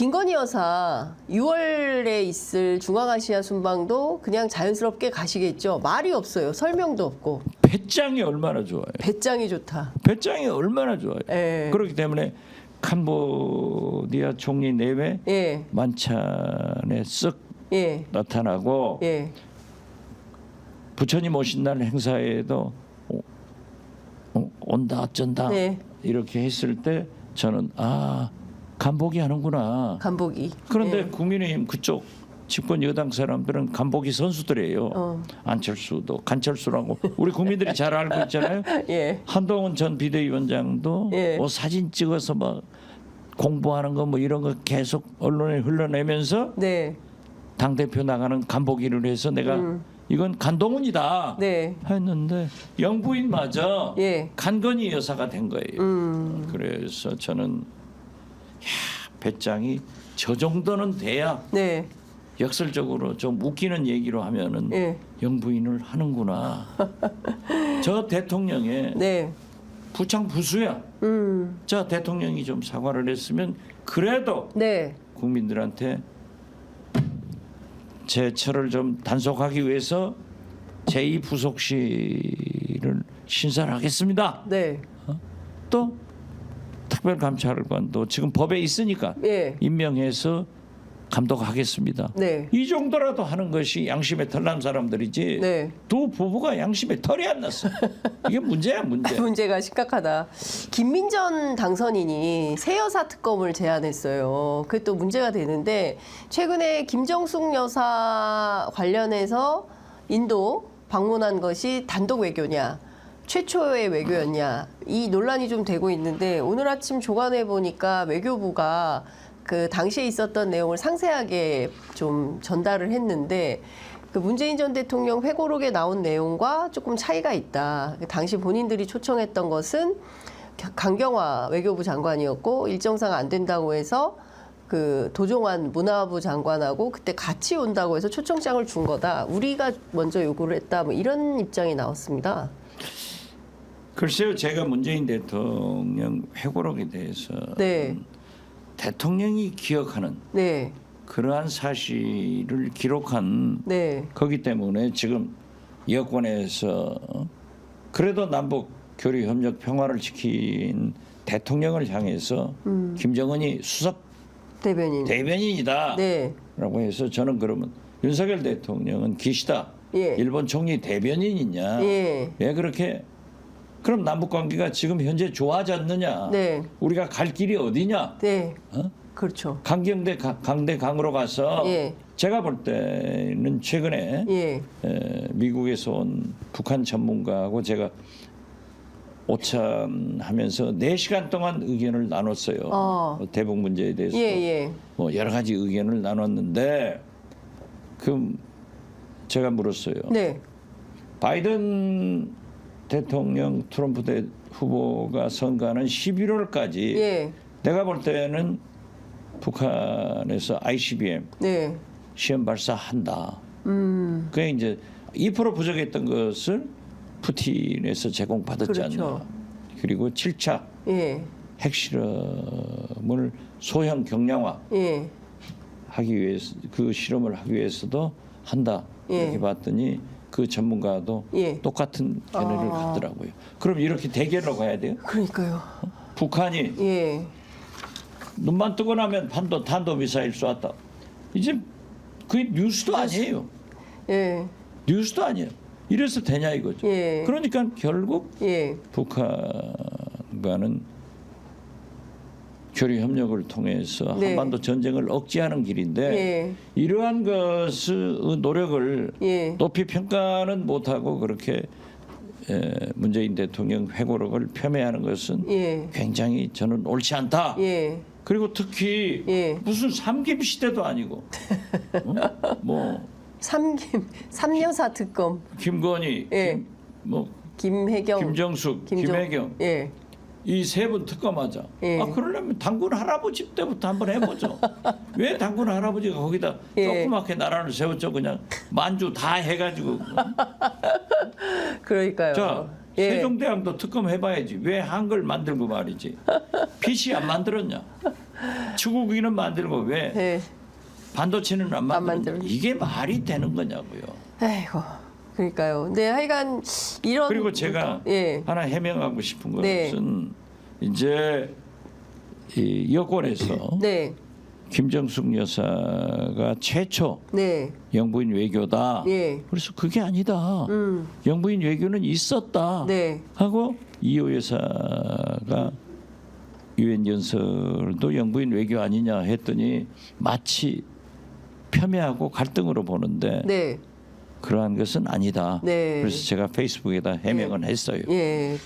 김건희 여사 6월에 있을 중앙아시아 순방도 그냥 자연스럽게 가시겠죠. 말이 없어요. 설명도 없고. 배짱이 얼마나 좋아요. 배짱이 좋다. 배짱이 얼마나 좋아요. 예. 그렇기 때문에 캄보디아 총리 내외 예. 만찬에 쓱 예. 나타나고 예. 부처님 오신 날 행사에도 온다 어쩐다 네. 이렇게 했을 때 저는 간보기 하는구나. 간보기. 그런데 예. 국민의힘 그쪽 집권 여당 사람들은 간보기 선수들이에요. 안철수도 간철수라고 우리 국민들이 잘 알고 있잖아요. 예. 한동훈 전 비대위원장도 예. 뭐 사진 찍어서 막 공부하는 거 뭐 이런 거 계속 언론에 흘러내면서 네. 당 대표 나가는 간보기를 해서 내가 이건 간동훈이다 네. 했는데 영부인마저 예. 간건희 여사가 된 거예요. 그래서 저는 배짱이 저 정도는 돼야 네. 역설적으로 좀 웃기는 얘기로 하면은 예. 영부인을 하는구나. 저 대통령의 네. 부창 부수야. 저 대통령이 좀 사과를 했으면 그래도 네. 국민들한테 제 처를 좀 단속하기 위해서 제2부속실을 신설하겠습니다. 네. 또 특별감찰관도 지금 법에 있으니까 예. 임명해서 감독하겠습니다. 네. 이 정도라도 하는 것이 양심에 털난 사람들이지. 네. 두 부부가 양심에 털이 안 났어. 이게 문제야 문제. 문제가 심각하다. 김민전 당선인이 새여사 특검을 제안했어요. 그게 또 문제가 되는데 최근에 김정숙 여사 관련해서 인도 방문한 것이 단독 외교냐 최초의 외교였냐 이 논란이 좀 되고 있는데 오늘 아침 조간에 보니까 외교부가 그 당시에 있었던 내용을 상세하게 좀 전달을 했는데 그 문재인 전 대통령 회고록에 나온 내용과 조금 차이가 있다. 당시 본인들이 초청했던 것은 강경화 외교부 장관이었고 일정상 안 된다고 해서 그 도종환 문화부 장관하고 그때 같이 온다고 해서 초청장을 준 거다. 우리가 먼저 요구를 했다. 뭐 이런 입장이 나왔습니다. 글쎄요, 제가 문재인 대통령 회고록에 대해서 네. 대통령이 기억하는 네. 그러한 사실을 기록한 네. 거기 때문에 지금 여권에서 그래도 남북 교류 협력 평화를 지킨 대통령을 향해서 김정은이 수석 대변인. 대변인이다 네. 라고 해서 저는 그러면 윤석열 대통령은 기시다 예. 일본 총리 대변인이냐 예. 왜 그렇게 그럼 남북관계가 지금 현재 좋아졌느냐 네. 우리가 갈 길이 어디냐 네. 어? 그렇죠. 강대강으로 가서 예. 제가 볼 때는 최근에 예. 미국에서 온 북한 전문가하고 제가 오찬하면서 4시간 동안 의견을 나눴어요. 대북 문제에 대해서 예. 뭐 여러 가지 의견을 나눴는데 그 제가 물었어요. 네. 바이든 대통령 트럼프 후보가 선거하는 11월까지 예. 내가 볼 때는 북한에서 ICBM 네. 시험 발사한다. 그게 이제 2% 부족했던 것을 푸틴에서 제공받았지 그렇죠. 않나. 그리고 7차 예. 핵실험을 소형 경량화 예. 하기 위해서 그 실험을 하기 위해서도 한다. 예. 이렇게 봤더니 그 전문가도 예. 똑같은 견해를 갖더라고요. 그럼 이렇게 대결로 가야 돼요? 그러니까요. 북한이 예. 눈만 뜨고 나면 탄도미사일 쏘았다. 이제 그게 뉴스도 아니에요. 예. 뉴스도 아니에요. 이래서 되냐 이거죠. 예. 그러니까 결국 예. 북한과는 교류 협력을 통해서 네. 한반도 전쟁을 억제하는 길인데 예. 이러한 것의 노력을 예. 높이 평가는 못하고 그렇게 문재인 대통령 회고록을 폄훼하는 것은 예. 굉장히 저는 옳지 않다. 예. 그리고 특히 예. 무슨 삼김 시대도 아니고 뭐 삼여사 특검. 김건희, 예. 김혜경, 김정숙, 김혜경 예. 이 세 분 특검하자. 예. 그러려면 당군 할아버지 때부터 한번 해보죠. 왜 당군 할아버지가 거기다 예. 조그맣게 나라를 세웠죠. 그냥 만주 다 해가지고. 그러니까요. 자, 예. 세종대왕도 특검 해봐야지. 왜 한글 만들고 말이지. PC 안 만들었냐. 추구기는 만들고 왜 네. 반도체는 안 만들고 만들고. 이게 말이 되는 거냐고요. 아이고. 그러니까요. 네, 하여간 이런 그리고 제가 예. 하나 해명하고 싶은 것은 네. 이제 이 여권에서 네. 김정숙 여사가 최초 네. 영부인 외교다. 예. 그래서 그게 아니다. 영부인 외교는 있었다. 네. 하고 이호 여사가 유엔 연설도 영부인 외교 아니냐 했더니 마치 폄훼하고 갈등으로 보는데 네. 그러한 것은 아니다. 네. 그래서 제가 페이스북에다 해명을 했어요. 예.